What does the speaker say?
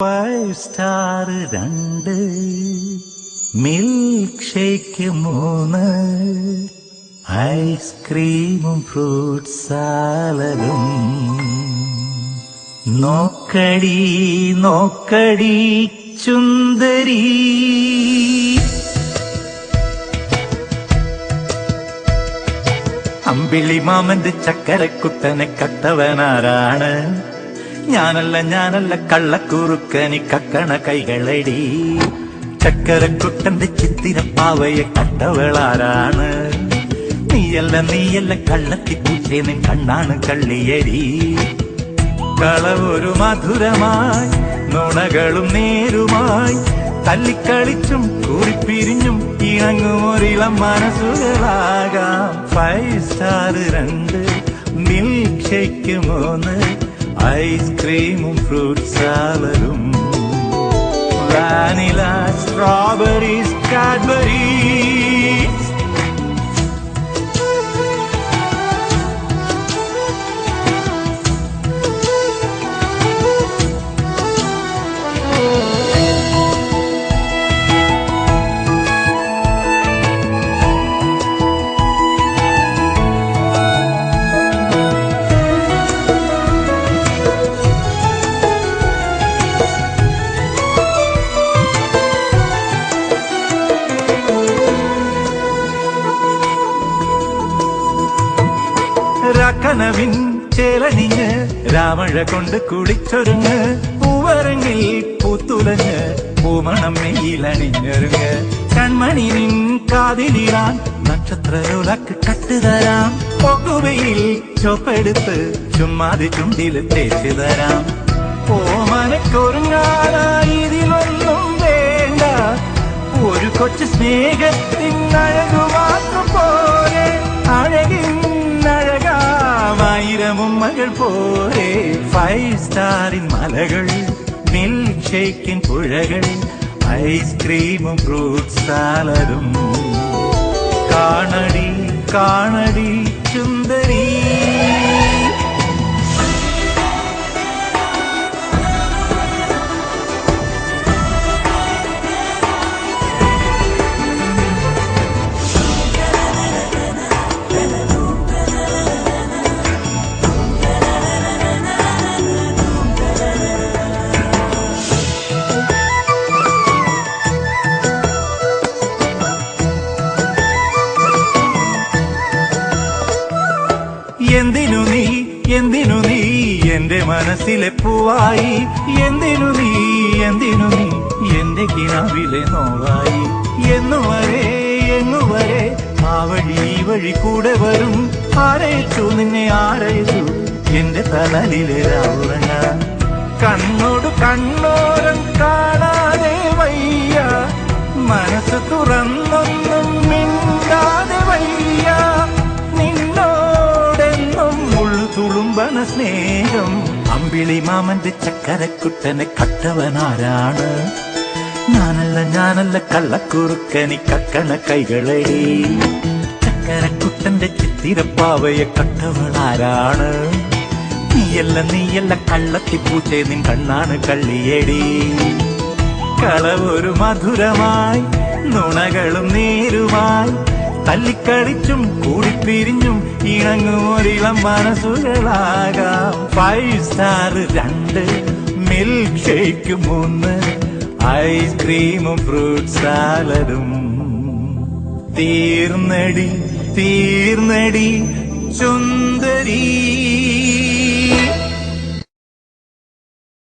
5 star 2, milkshake 3, ഐസ്ക്രീമും fruit സാലഡും. നോക്കടി നോക്കടി ചുന്ദരി, അമ്പിളി മാമന്റെ ചക്കരക്കുട്ടനെ കട്ടവനാരാണ്? ഞാനല്ല കള്ളക്കുറുക്കനി കക്കണ കൈകളടി. ചക്കരക്കുട്ടന്റെ ചിത്തിരപ്പാവയെ കട്ടവളാരാണ്? നീയല്ല കള്ളത്തിപ്പൂച്ചേ, നിൻ കണ്ണാണ് കള്ളിയടി. കളവൊരു മധുരമായി, നുണകളും നേരുമായി, തല്ലിക്കളിച്ചും കൂടിപ്പിരിഞ്ഞും ഇണങ്ങുമൊരിളം മനസ്സുകളാകാം. 5 സ്റ്റാർ 2, മിൽക്ക് ഷേക്ക് 3, ഐസ്ക്രീമും ഫ്രൂട്ട് സാലഡും. Vanilla, strawberries, Cadbury's. കനവിൻ ചേലണിഞ്ഞ് രാമഴ കൊണ്ട് കുളിച്ചൊരുങ്ങ്, പൂവരങ്ങിൽ പൂത്തുലഞ്ഞ് പൂമണം മെയിലണിഞ്ഞൊരുങ്ങ്. കൺമണി നിൻ കാതിലിടാൻ നക്ഷത്രലോലക്ക് കട്ടുതരാം. പൊക്കുവയിൽ ചൊപ്പെടുത്ത് ചുമ്മാതി ചുണ്ടിൽ തേച്ചു തരാം. ഓമനക്കൊരുങ്ങാനായി ഇതിലൊന്നും വേണ്ട, ഒരു കൊച്ചു സ്നേഹത്തിൻ അഴകു മാത്രം പോലെ. അഴകിൻ ആയിരമും മകൾ പോലെ. 5 സ്റ്റാറിൻ മലകൾ, മിൽക്ക് ഷേക്കിൻ പുഴകൾ, ഐസ്ക്രീമും ഫ്രൂട്ട് സാലഡും. കാണടി കാണടി ചുന്ദരി, എന്തിനു നീ എന്റെ മനസ്സിലെ പൂവായി? എന്തിനു നീ എന്റെ കിനാവിലെ നോവായി? എന്നുവരെ ആ വഴി കൂടെ വരും. ആരയച്ചു നിന്നെ ആരയച്ചു എന്റെ തലലിലെ രാവുറങ്ങാൻ. കണ്ണോരം കാണാതെ വയ്യ, മനസ്സ് തുറന്നൊന്നും മിണ്ടാതെ വയ്യ. തുളുമ്പണ സ്നേഹം, അമ്പിളി മാമന്റെ ചക്കരക്കുട്ടനെ കട്ടവനാരാണ്? ഞാനല്ല കള്ളക്കുറുക്കനി കക്കണ കൈകളടി. ചക്കരക്കുട്ടന്റെ ചിത്തിരപ്പാവയെ കട്ടവളാരാണ്? നീയല്ല കള്ളത്തിപ്പൂച്ചേ, നിൻ കണ്ണാണ് കള്ളിയടി. കളവൊരു മധുരമായി, നുണകളും നേരുമായി, തല്ലിക്കളിച്ചും കൂടിപ്പിരിഞ്ഞും ഇണങ്ങുമൊരിളം മനസ്സുകളാകാം. 5 സ്റ്റാർ 2, മിൽക്ക് ഷേക്ക് 3, ഐസ്ക്രീമും ഫ്രൂട്ട് സാലഡും. തീർന്നടി ചുന്ദരി.